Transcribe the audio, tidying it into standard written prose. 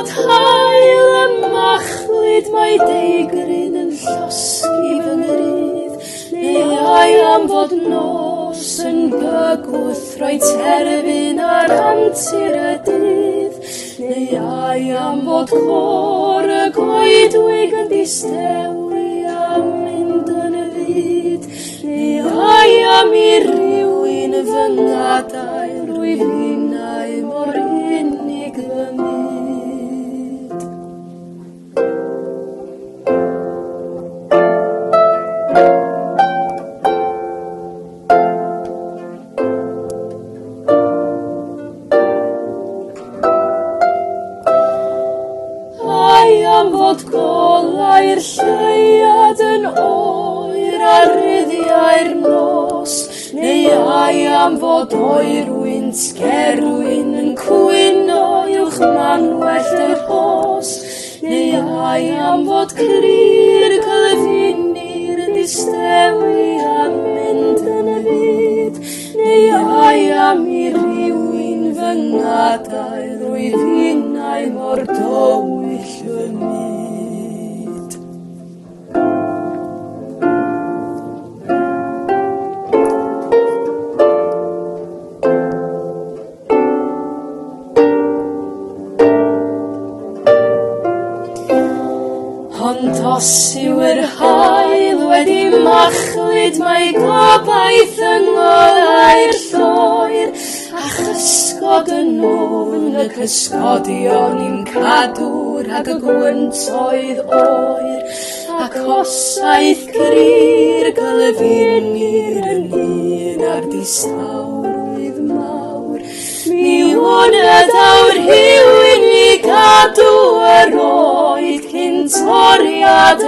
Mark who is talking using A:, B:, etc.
A: fod hael y machlud mae deigryn yn llosgi fy ngrydd, neu ai am fod nos yn bygwth rhoi terfyn ar antur y dydd, neu ai am fod cor y goedwig yn distewi a mynd yn y fyd, neu ai am I rywun fy ngadael rwy finnau mor unig y myd. Ai am fod golau'r lleiad yn oer a ryddiau'r nos, neu ai am fod oerwynt gerwyn yn cwyno uwch manwellt yr hos, neu ai am fod cryr glyfinir yn distewi a mynd yn y byd, neu ai am I rywun fy ngadael rwy finnau mor dywyll y myd. Ond os yw yr hael wedi machlud mae gobaith yng ngolau'r lloer, a chysgod yn ofn y cysgodion i'n cadw rhag y gwyntoedd oer, ac osaeth gryr glyfinir yn un ar distawrwydd mawr, mi wyned awr rhywun I gadw yr oed cyn toriad